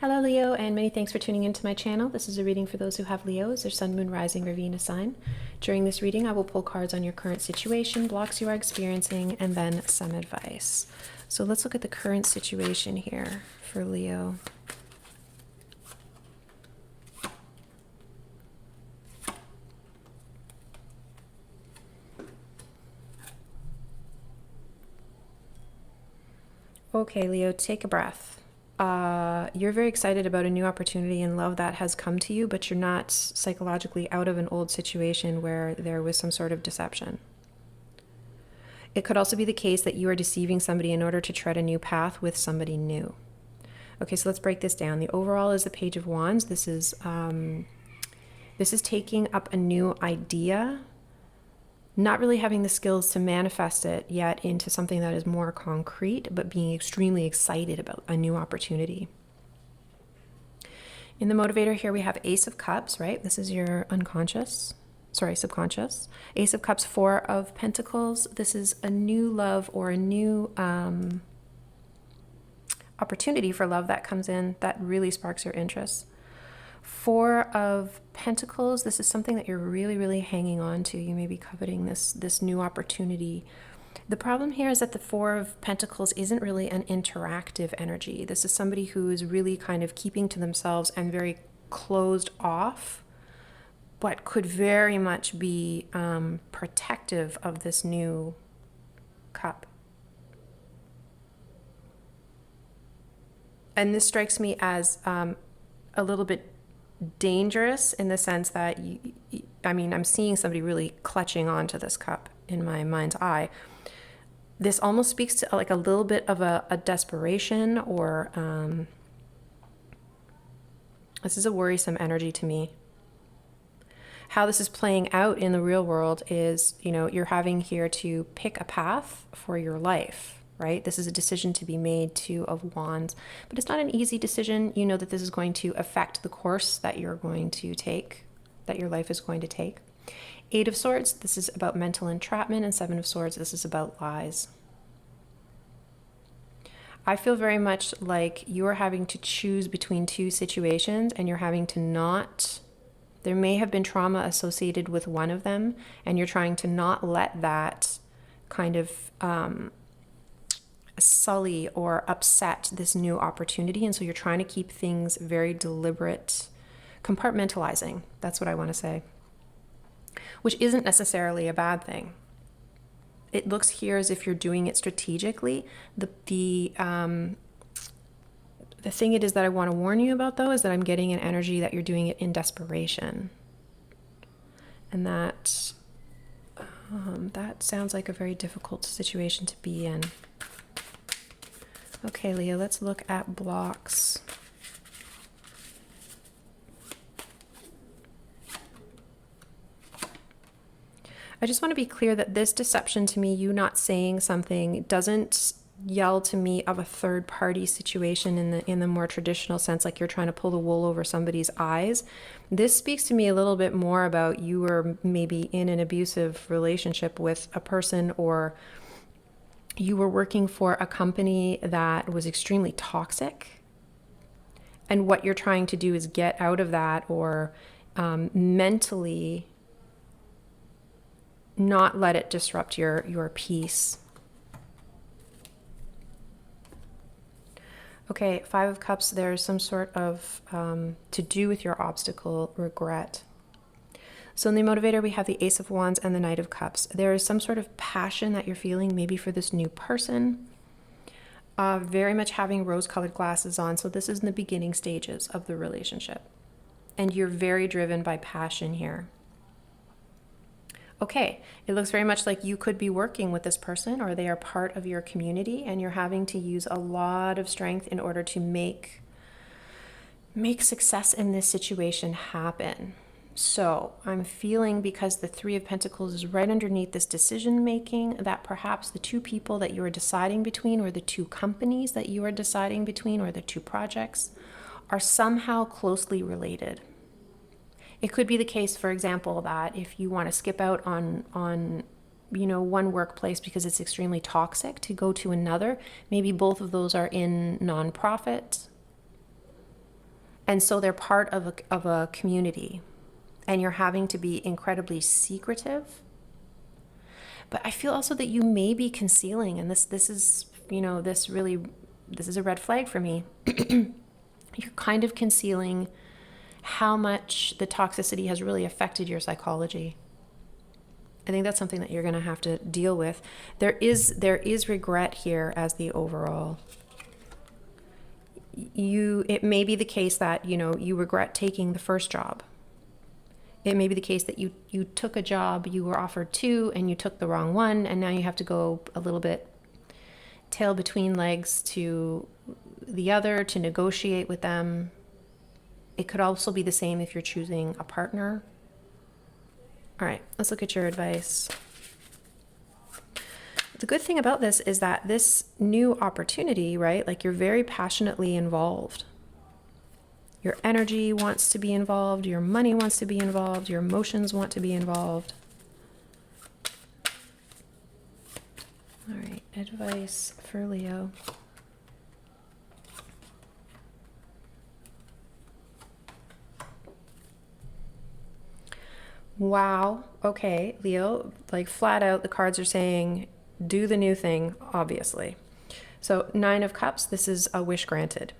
Hello Leo, and many thanks for tuning into my channel. This is a reading for those who have Leo as their sun, moon, rising, or Venus sign. During this reading, I will pull cards on your current situation, blocks you are experiencing, and then some advice. So let's look at the current situation here for Leo. Okay, Leo, take a breath. You're very excited about a new opportunity and love that has come to you, but you're not psychologically out of an old situation where there was some sort of deception. It could also be the case that you are deceiving somebody in order to tread a new path with somebody new. Okay, so let's break this down. The overall is the Page of Wands. This is taking up a new idea, not really having the skills to manifest it yet into something that is more concrete, but being extremely excited about a new opportunity. In the motivator here, we have Ace of Cups, right? This is your subconscious. Ace of Cups, Four of Pentacles. This is a new love or a new opportunity for love that comes in that really sparks your interest. Four of Pentacles, this is something that you're really, really hanging on to. You may be coveting this new opportunity. The problem here is that the Four of Pentacles isn't really an interactive energy. This is somebody who is really kind of keeping to themselves and very closed off, but could very much be protective of this new cup. And this strikes me as a little bit dangerous in the sense that, I'm seeing somebody really clutching onto this cup in my mind's eye. This almost speaks to like a little bit of a desperation, or this is a worrisome energy to me. How this is playing out in the real world is, you're having here to pick a path for your life. Right? This is a decision to be made, Two of Wands, but it's not an easy decision. You know that this is going to affect the course that you're going to take, that your life is going to take. Eight of Swords, this is about mental entrapment, and Seven of Swords, this is about lies. I feel very much like you're having to choose between two situations, and you're having to there may have been trauma associated with one of them, and you're trying to not let that kind of sully or upset this new opportunity. And so you're trying to keep things very deliberate, compartmentalizing. That's what I want to say, which isn't necessarily a bad thing. It looks here as if you're doing it strategically. The thing it is that I want to warn you about, though, is that I'm getting an energy that you're doing it in desperation. And that sounds like a very difficult situation to be in. Okay, Leo, let's look at blocks. I just want to be clear that this deception to me, you not saying something, doesn't yell to me of a third party situation in the more traditional sense, like you're trying to pull the wool over somebody's eyes. This speaks to me a little bit more about you were maybe in an abusive relationship with a person, or you were working for a company that was extremely toxic, and what you're trying to do is get out of that, or mentally not let it disrupt your peace. Okay, Five of Cups, there's some sort of to do with your obstacle, regret. So in the motivator, we have the Ace of Wands and the Knight of Cups. There is some sort of passion that you're feeling, maybe for this new person. Very much having rose-colored glasses on. So this is in the beginning stages of the relationship. And you're very driven by passion here. Okay, it looks very much like you could be working with this person, or they are part of your community, and you're having to use a lot of strength in order to make success in this situation happen. So I'm feeling, because the Three of Pentacles is right underneath this decision making, that perhaps the two people that you are deciding between, or the two companies that you are deciding between, or the two projects, are somehow closely related. It could be the case, for example, that if you want to skip out on one workplace because it's extremely toxic, to go to another, maybe both of those are in nonprofit And so they're part of a community, and you're having to be incredibly secretive. But I feel also that you may be concealing, and this is, this is a red flag for me. You're kind of concealing how much the toxicity has really affected your psychology. I think that's something that you're going to have to deal with. There is regret here as the overall. It may be the case that, you regret taking the first job. It may be the case that you took a job, you were offered two, and you took the wrong one, and now you have to go a little bit tail between legs to the other to negotiate with them. It could also be the same if you're choosing a partner. All right, let's look at your advice. The good thing about this is that this new opportunity, right? Like, you're very passionately involved. Your energy wants to be involved. Your money wants to be involved. Your emotions want to be involved. All right, advice for Leo. Wow. Okay, Leo, like flat out, the cards are saying, do the new thing, obviously. So 9 of Cups, this is a wish granted.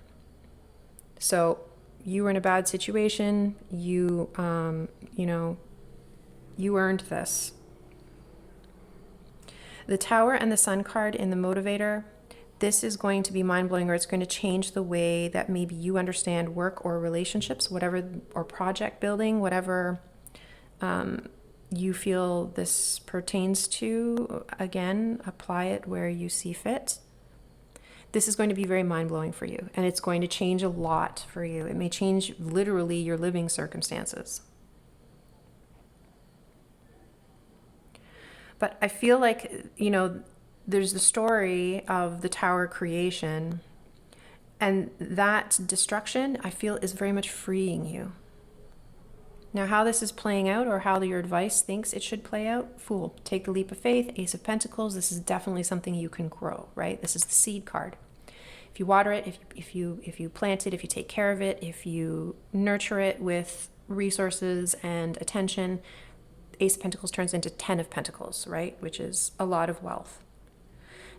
So you were in a bad situation. You earned this. The Tower and the Sun card in the Motivator, this is going to be mind-blowing, or it's going to change the way that maybe you understand work or relationships, whatever, or project building, whatever you feel this pertains to. Again, apply it where you see fit. This is going to be very mind-blowing for you, and it's going to change a lot for you. It may change literally your living circumstances. But I feel like, there's the story of the Tower creation, and that destruction, I feel, is very much freeing you. Now, how this is playing out, or how your advice thinks it should play out, Fool. Take the leap of faith. Ace of Pentacles. This is definitely something you can grow, right? This is the seed card. If you water it, if you plant it, if you take care of it, if you nurture it with resources and attention, Ace of Pentacles turns into 10 of Pentacles, right? Which is a lot of wealth.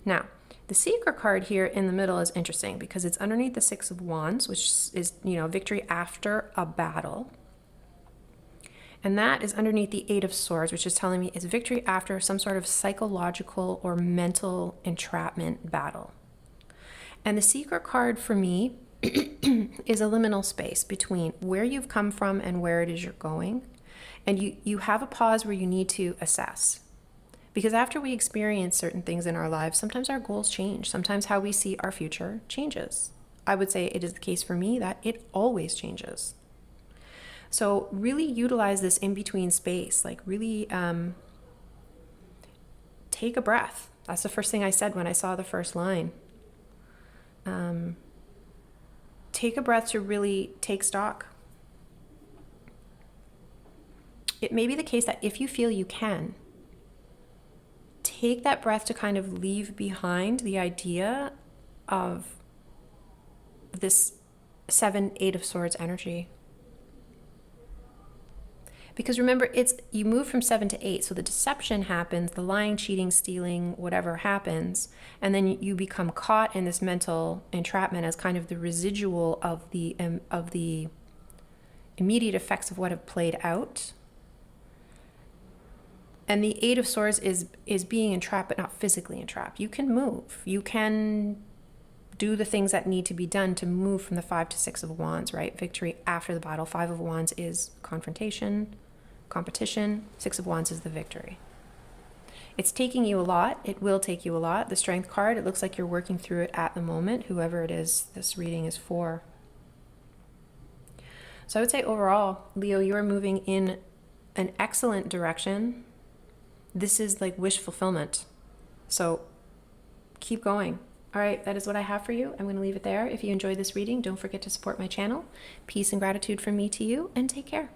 Now, the Seeker card here in the middle is interesting because it's underneath the 6 of Wands, which is, victory after a battle. And that is underneath the 8 of Swords, which is telling me it's victory after some sort of psychological or mental entrapment battle. And the Seeker card for me is a liminal space between where you've come from and where it is you're going. And you have a pause where you need to assess. Because after we experience certain things in our lives, sometimes our goals change. Sometimes how we see our future changes. I would say it is the case for me that it always changes. So really utilize this in-between space. Like, really take a breath. That's the first thing I said when I saw the first line. Take a breath to really take stock. It may be the case that if you feel you can, take that breath to kind of leave behind the idea of this 7, 8 of Swords energy. Because remember, you move from 7 to 8, so the deception happens, the lying, cheating, stealing, whatever happens, and then you become caught in this mental entrapment as kind of the residual of the immediate effects of what have played out. And the 8 of Swords is being entrapped, but not physically entrapped. You can move. You can do the things that need to be done to move from the 5 to 6 of Wands, right? Victory after the battle. 5 of Wands is confrontation, competition. 6 of Wands is the victory. It's taking you a lot. It will take you a lot. The Strength card, it looks like you're working through it at the moment, whoever it is this reading is for. So I would say overall, Leo, you are moving in an excellent direction. This is like wish fulfillment. So keep going. All right, that is what I have for you. I'm going to leave it there. If you enjoyed this reading, don't forget to support my channel. Peace and gratitude from me to you, and take care.